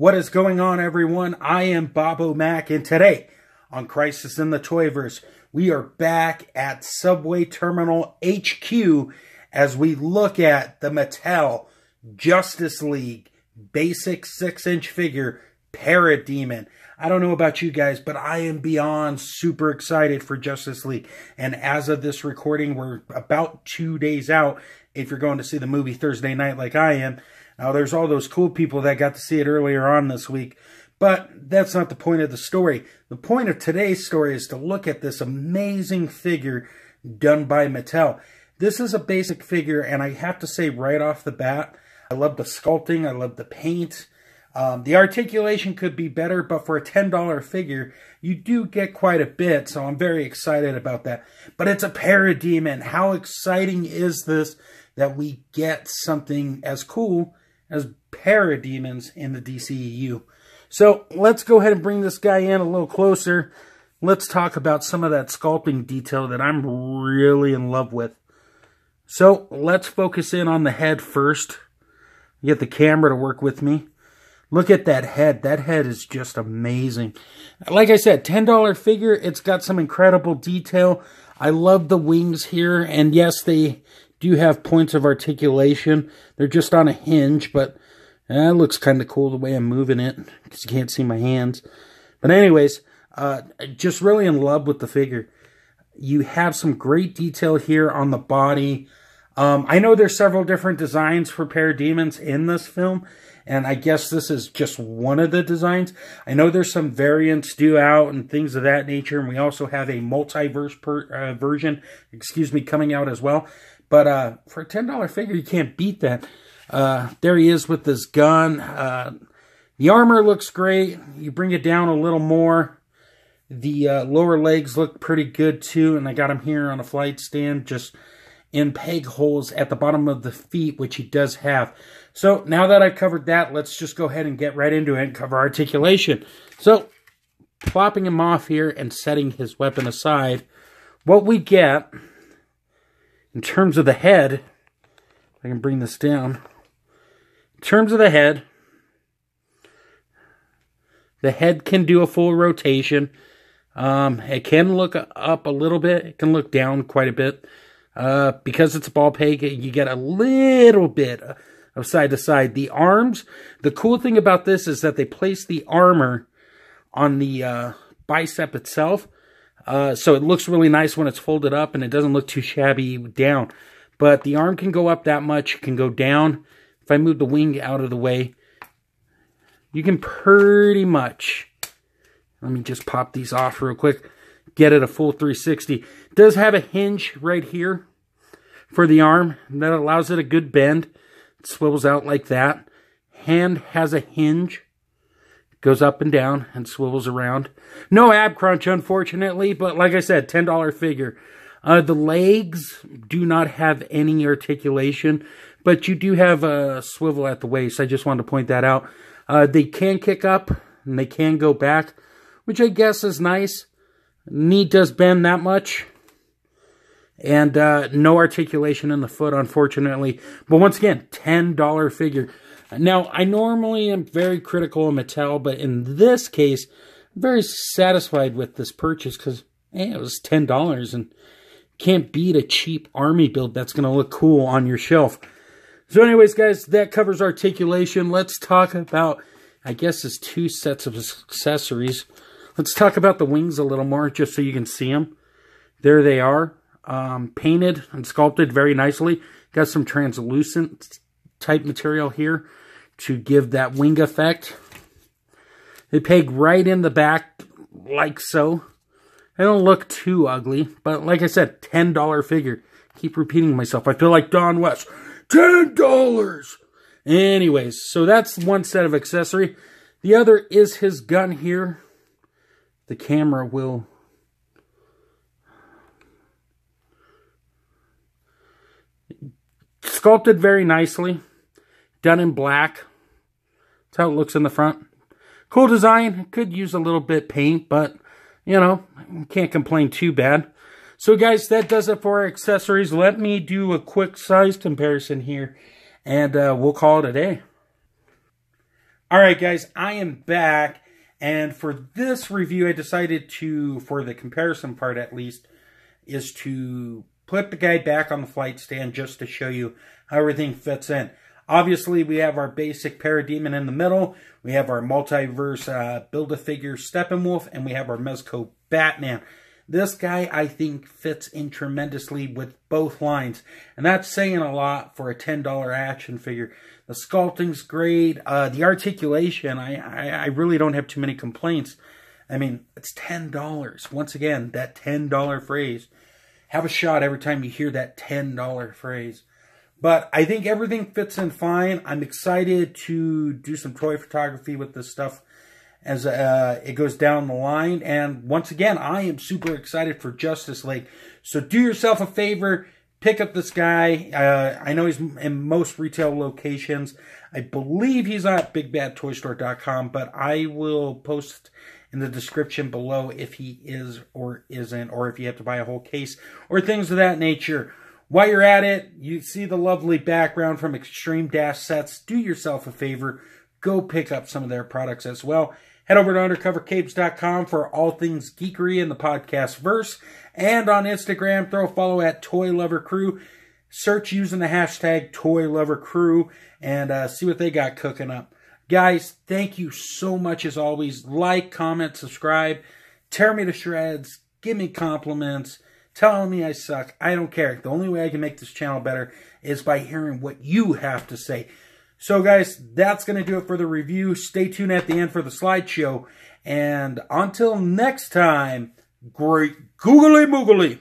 What is going on, everyone? I am Bobo Mac, and today on Crisis in the Toyverse, we are back at Subway Terminal HQ as we look at the Mattel Justice League basic 6-inch figure Parademon. I don't know about you guys, but I am beyond super excited for Justice League. And as of this recording, we're about 2 days out if you're going to see the movie Thursday night like I am. Now, there's all those cool people that got to see it earlier on this week, but that's not the point of the story. The point of today's story is to look at this amazing figure done by Mattel. This is a basic figure, and I have to say right off the bat, I love the sculpting, I love the paint. The articulation could be better, but for a $10 figure, you do get quite a bit, so I'm very excited about that. But it's a Parademon. How exciting is this that we get something as cool as Parademons in the DCEU? So let's go ahead and bring this guy in a little closer. Let's talk about some of that sculpting detail that I'm really in love with. So let's focus in on the head first. Get the camera to work with me. Look at that head. That head is just amazing. Like I said, $10 figure. It's got some incredible detail. I love the wings here. And yes, they do have points of articulation. They're just on a hinge, but it looks kind of cool the way I'm moving it because you can't see my hands. But anyways, just really in love with the figure. You have some great detail here on the body. I know there's several different designs for Parademons in this film, and I guess this is just one of the designs. I know there's some variants due out and things of that nature, and we also have a multiverse version, coming out as well. But for a $10 figure, you can't beat that. There he is with this gun. The armor looks great. You bring it down a little more. The lower legs look pretty good too, and I got him here on a flight stand, just in peg holes at the bottom of the feet, which he does have. So now that I've covered that, let's just go ahead and get right into it and cover articulation. So plopping him off here and setting his weapon aside, what we get in terms of the head, if I can bring this down, in terms of the head can do a full rotation. It can look up a little bit. It can look down quite a bit. Because it's a ball peg, you get a little bit of side to side. The arms, the cool thing about this is that they place the armor on the bicep itself. So it looks really nice when it's folded up and it doesn't look too shabby down. But the arm can go up that much, can go down. If I move the wing out of the way, you can pretty much, let me just pop these off real quick, get it a full 360. It does have a hinge right here for the arm that allows it a good bend. It swivels out like that. Hand has a hinge. It goes up and down and swivels around. No ab crunch, unfortunately, but like I said, $10 figure. The legs do not have any articulation, but you do have a swivel at the waist. I just wanted to point that out. They can kick up and they can go back, which I guess is nice. Knee does bend that much. And no articulation in the foot, unfortunately. But once again, $10 figure. Now, I normally am very critical of Mattel, but in this case, I'm very satisfied with this purchase because it was $10 and can't beat a cheap army build that's going to look cool on your shelf. So anyways, guys, that covers articulation. Let's talk about, I guess it's 2 sets of accessories. Let's talk about the wings a little more, just so you can see them. There they are, painted and sculpted very nicely. Got some translucent type material here to give that wing effect. They peg right in the back, like so. They don't look too ugly, but like I said, $10 figure. Keep repeating myself. I feel like Don West. $10! Anyways, so that's one set of accessory. The other is his gun here. The camera will sculpted very nicely, done in black. That's how it looks in the front. Cool design. Could use a little bit paint, but you know, can't complain too bad. So guys, that does it for our accessories. Let me do a quick size comparison here, and we'll call it a day. All right, guys, I am back. And for this review, I decided to, for the comparison part at least, is to put the guy back on the flight stand just to show you how everything fits in. Obviously, we have our basic Parademon in the middle. We have our multiverse Build-A-Figure Steppenwolf, and we have our Mezco Batman. This guy, I think, fits in tremendously with both lines. And that's saying a lot for a $10 action figure. The sculpting's great. The articulation, I really don't have too many complaints. I mean, it's $10. Once again, that $10 phrase. Have a shot every time you hear that $10 phrase. But I think everything fits in fine. I'm excited to do some toy photography with this stuff as it goes down the line. And once again, I am super excited for Justice League. So do yourself a favor. Pick up this guy. I know he's in most retail locations. I believe he's at BigBadToyStore.com, but I will post in the description below if he is or isn't, or if you have to buy a whole case, or things of that nature. While you're at it, you see the lovely background from Extreme Dash Sets. Do yourself a favor. Go pick up some of their products as well. Head over to UndercoverCapes.com for all things geekery in the podcast verse. And on Instagram, throw a follow at Toy Lover Crew. Search using the hashtag Toy Lover Crew and see what they got cooking up. Guys, thank you so much as always. Like, comment, subscribe. Tear me to shreds. Give me compliments. Tell me I suck. I don't care. The only way I can make this channel better is by hearing what you have to say. So, guys, that's going to do it for the review. Stay tuned at the end for the slideshow. And until next time, great googly moogly.